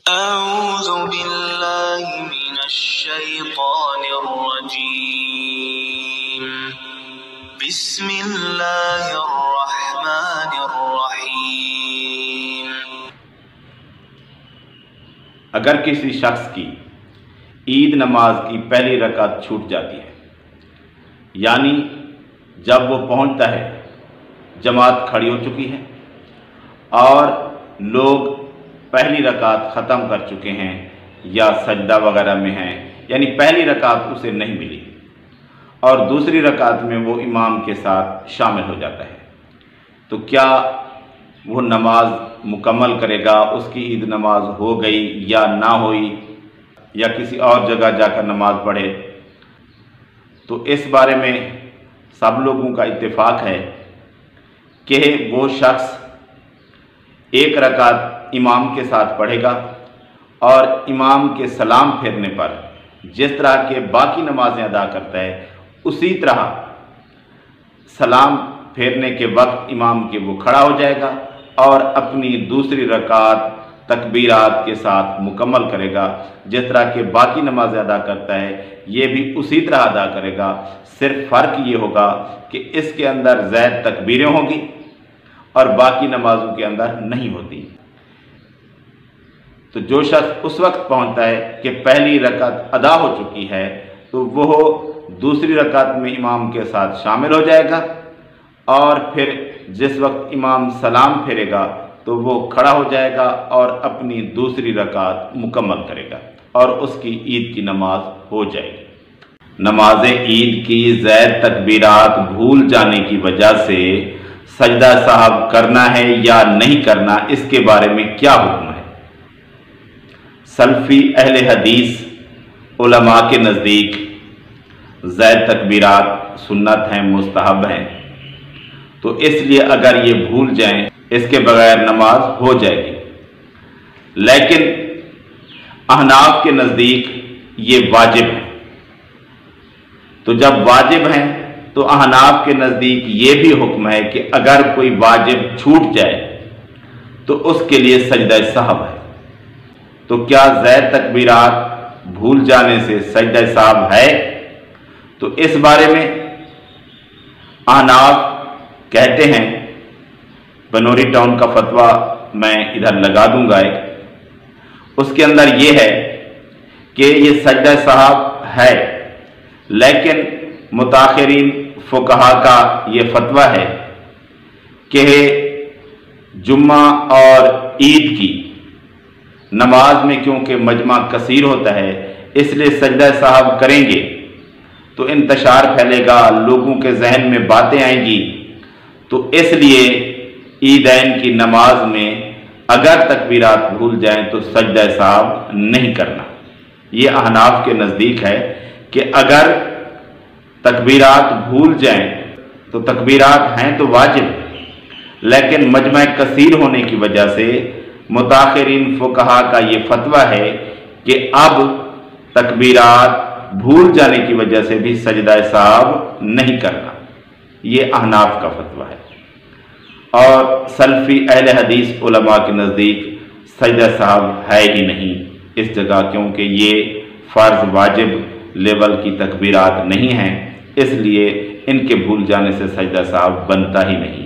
अऊज़ु बिल्लाहि मिनश्शैतानिर्रजीम। बिस्मिल्लाहिर्रहमानिर्रहीम। अगर किसी शख्स की ईद नमाज की पहली रकात छूट जाती है, यानी जब वो पहुंचता है जमात खड़ी हो चुकी है और लोग पहली रकात ख़त्म कर चुके हैं या सजदा वगैरह में हैं, यानी पहली रकात उसे नहीं मिली और दूसरी रकात में वो इमाम के साथ शामिल हो जाता है, तो क्या वो नमाज मुकम्मल करेगा? उसकी ईद नमाज हो गई या ना हुई, या किसी और जगह जाकर नमाज पढ़े? तो इस बारे में सब लोगों का इत्तेफाक है कि वो शख्स एक रकात इमाम के साथ पढ़ेगा और इमाम के सलाम फेरने पर जिस तरह के बाकी नमाजें अदा करता है, उसी तरह सलाम फेरने के वक्त इमाम के वो खड़ा हो जाएगा और अपनी दूसरी रकात तकबीरात के साथ मुकम्मल करेगा। जिस तरह के बाकी नमाजें अदा करता है, ये भी उसी तरह अदा करेगा। सिर्फ फ़र्क ये होगा कि इसके अंदर ज़ैद तकबीरें होंगी और बाकी नमाजों के अंदर नहीं होती। तो जो शख्स उस वक्त पहुंचता है कि पहली रकात अदा हो चुकी है, तो वो दूसरी रकात में इमाम के साथ शामिल हो जाएगा और फिर जिस वक्त इमाम सलाम फेरेगा तो वो खड़ा हो जाएगा और अपनी दूसरी रकात मुकम्मल करेगा और उसकी ईद की नमाज हो जाएगी। नमाज ईद की ज़ैद तकबीरात भूल जाने की वजह से सजदा साहब करना है या नहीं करना, इसके बारे में क्या हुक्म है? सल्फी अहले हदीस उलमा के नज़दीक ज़ैद तकबीरात सुन्नत हैं, मुस्तहब हैं, तो इसलिए अगर ये भूल जाएं इसके बगैर नमाज हो जाएगी। लेकिन अहनाफ के नज़दीक ये वाजिब है। तो जब वाजिब हैं तो अहनाफ के नज़दीक ये भी हुक्म है कि अगर कोई वाजिब छूट जाए तो उसके लिए सजदा साहब है। तो क्या ज़ैद तकबीरात भूल जाने से सजदा साहब है? तो इस बारे में अहनाफ कहते हैं, बनोरी टाउन का फतवा मैं इधर लगा दूंगा एक, उसके अंदर ये है कि ये सजदा साहब है, लेकिन मुताखिरीन फुकहा का ये फतवा है कि जुम्मा और ईद की नमाज में क्योंकि मजमा कसीर होता है, इसलिए सजदा साहब करेंगे तो इंतशार फैलेगा, लोगों के जहन में बातें आएंगी। तो इसलिए ईदैन की नमाज में अगर तकबीरात भूल जाएं तो सजदा साहब नहीं करना। ये अहनाफ के नज़दीक है कि अगर तकबीरात भूल जाएं तो तकबीरात हैं तो वाजिब, लेकिन मजमा कसीर होने की वजह से मुताखिरीन फुकहा का ये फतवा है कि अब तकबीरात भूल जाने की वजह से भी सजदा साहब नहीं करना। ये अहनाफ का फतवा है। और सल्फी अहले हदीस उलमा के नज़दीक सजदा साहब है ही नहीं इस जगह, क्योंकि ये फ़र्ज वाजिब लेवल की तकबीरात नहीं हैं, इसलिए इनके भूल जाने से सजदा साहब बनता ही नहीं है।